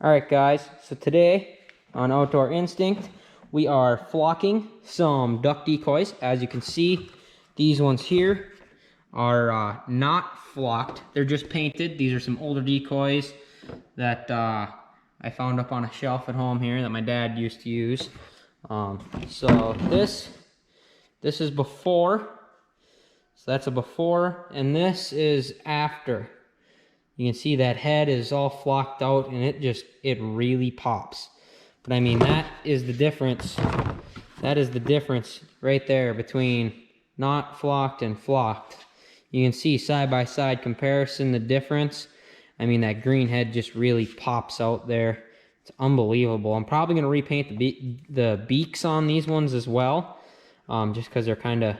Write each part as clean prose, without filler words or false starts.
Alright guys, so today on Outdoor Instinct, we are flocking some duck decoys. As you can see, these ones here are not flocked. They're just painted. These are some older decoys that I found up on a shelf at home here that my dad used to use. So this is before. So that's a before, and this is after. You can see that head is all flocked out, and it really pops. But I mean, that is the difference. That is the difference right there between not flocked and flocked. You can see side by side comparison, the difference. I mean, that green head just really pops out there. It's unbelievable. I'm probably going to repaint the beaks on these ones as well, just because they're kind of,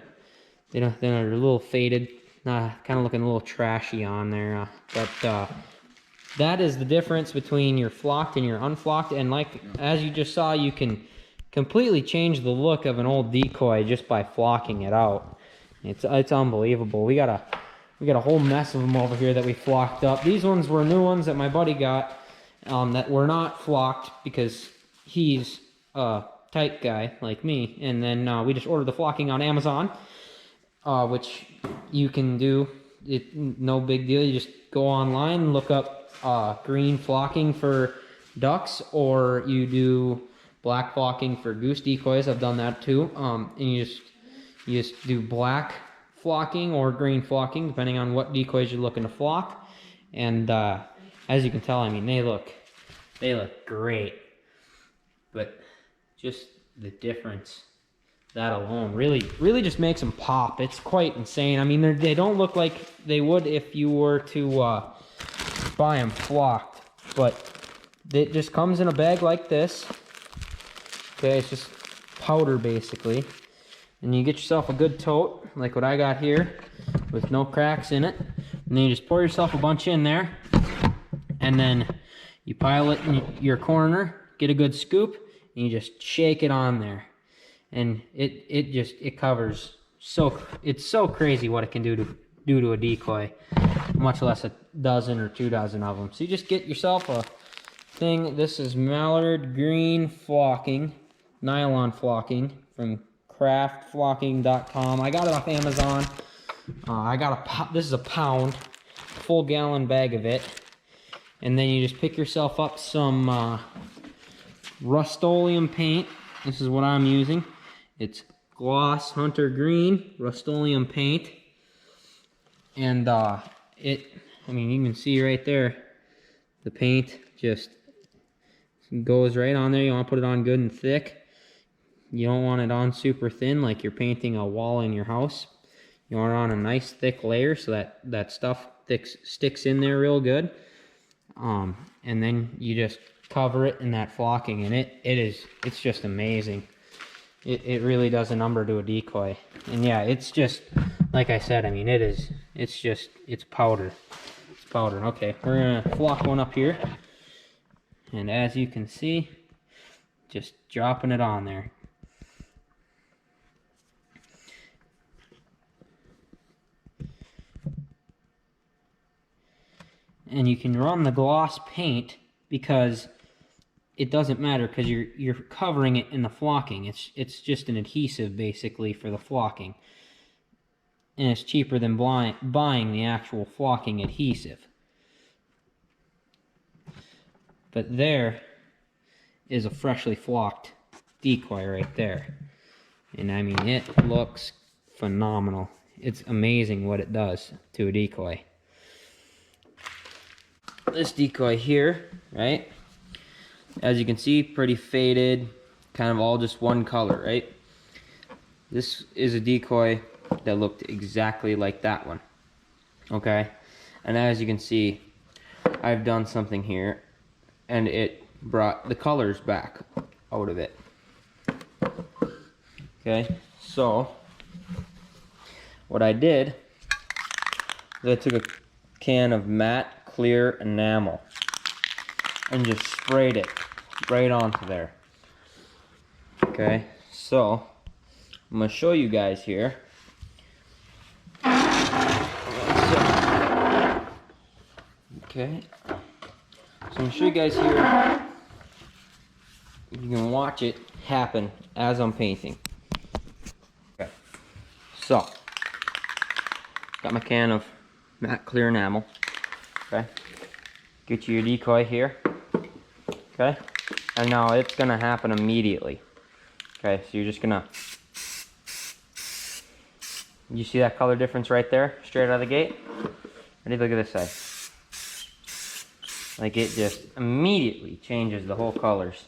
they're a little faded. Kind of looking a little trashy on there, but that is the difference between your flocked and your unflocked. And like as you just saw, you can completely change the look of an old decoy just by flocking it out. It's unbelievable. We got a whole mess of them over here that we flocked up. These ones were new ones that my buddy got that were not flocked because he's a tight guy like me. And then we just ordered the flocking on Amazon. Which you can do, no big deal. You just go online, look up green flocking for ducks, or you do black flocking for goose decoys. I've done that too. And you just do black flocking or green flocking, depending on what decoys you're looking to flock. And as you can tell, I mean, they look great, but just the difference. That alone really just makes them pop. It's quite insane. I mean, they don't look like they would if you were to buy them flocked, but it just comes in a bag like this. Okay, it's just powder basically, and you get yourself a good tote like what I got here with no cracks in it, and then you just pour yourself a bunch in there, and then you pile it in your corner, get a good scoop, and you just shake it on there. And it covers, it's so crazy what it can do to a decoy, much less a dozen or 2 dozen of them. So you just get yourself a thing. This is mallard green flocking, nylon flocking from craftflocking.com. I got it off Amazon. This is a pound, full gallon bag of it. And then you just pick yourself up some Rust-Oleum paint. This is what I'm using. It's gloss hunter green Rust-Oleum paint, and I mean, you can see right there, the paint just goes right on there. You want to put it on good and thick. You don't want it on super thin like you're painting a wall in your house. You want it on a nice thick layer so that stuff sticks in there real good. And then you just cover it in that flocking, and it's just amazing. It really does a number to a decoy. And yeah, it's just like I said, I mean, it's powder. It's powder. Okay, we're gonna flock one up here, and as you can see, just dropping it on there. And you can run the gloss paint because it doesn't matter, because you're covering it in the flocking. It's just an adhesive basically for the flocking, and it's cheaper than buying the actual flocking adhesive. But there is a freshly flocked decoy right there, and I mean, it looks phenomenal. It's amazing what it does to a decoy. This decoy here, right? As you can see, pretty faded, kind of all just one color, right? This is a decoy that looked exactly like that one, okay? And as you can see, I've done something here, and it brought the colors back out of it. Okay, so what I did is I took a can of matte clear enamel and just sprayed it right onto there. Okay, so I'm gonna show you guys here. Okay, I'm gonna show you guys here. You can watch it happen as I'm painting. Okay. So, got my can of matte clear enamel. Okay. Get you your decoy here. Okay. And now it's gonna happen immediately. Okay, so you're just gonna, you see that color difference right there, straight out of the gate? Ready, look at this side. Like it just immediately changes the whole colors.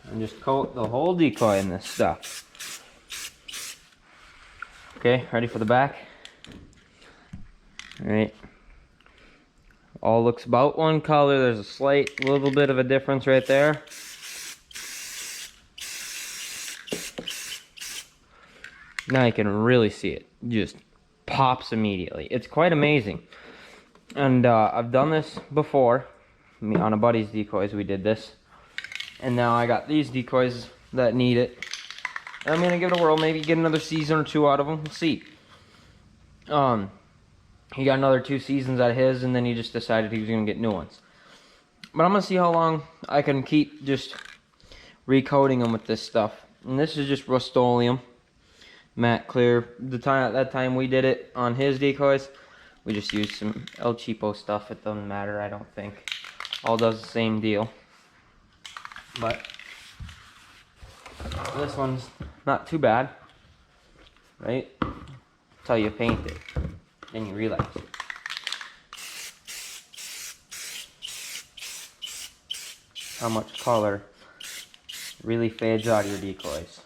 And just coat the whole decoy in this stuff. Okay, ready for the back? Alright. All looks about one color. There's a slight little bit of a difference right there. Now you can really see it. Just pops immediately. It's quite amazing. And I've done this before. On a buddy's decoys we did this. And now I got these decoys that need it. And I'm gonna give it a whirl, maybe get another season or two out of them. We'll see. He got another 2 seasons out of his, and then he just decided he was gonna get new ones. But I'm gonna see how long I can keep just recoating them with this stuff. And this is just Rust-Oleum matte clear. That time we did it on his decoys, we just used some El Cheapo stuff. It doesn't matter, I don't think. All does the same deal. But this one's not too bad, right? Until you paint it, then you realize how much color really fades out of your decoys.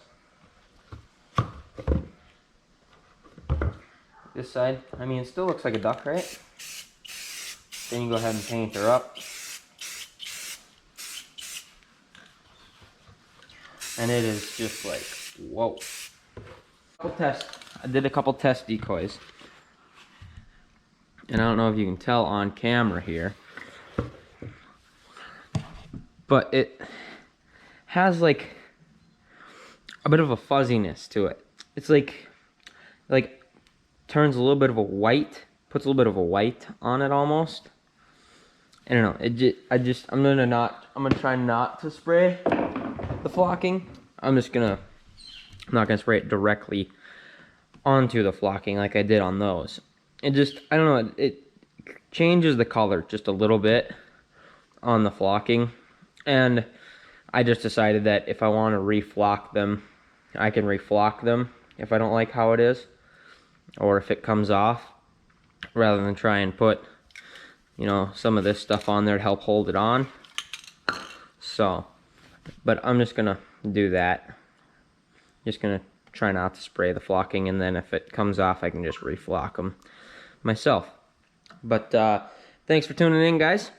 This side, I mean, it still looks like a duck, right? Then you go ahead and paint her up. And it is just like, whoa. I did a couple test decoys. And I don't know if you can tell on camera here, but it has like a bit of a fuzziness to it. It's like turns a little bit of a white, puts a little bit of a white on it almost. I don't know. I'm gonna try not to spray the flocking. I'm not gonna spray it directly onto the flocking like I did on those. I don't know, it changes the color just a little bit on the flocking. And I just decided that if I want to reflock them, I can reflock them if I don't like how it is, or if it comes off, rather than try and put, you know, some of this stuff on there to help hold it on. So, but I'm just gonna do that. Just gonna try not to spray the flocking, and then if it comes off, I can just reflock them myself. But thanks for tuning in, guys.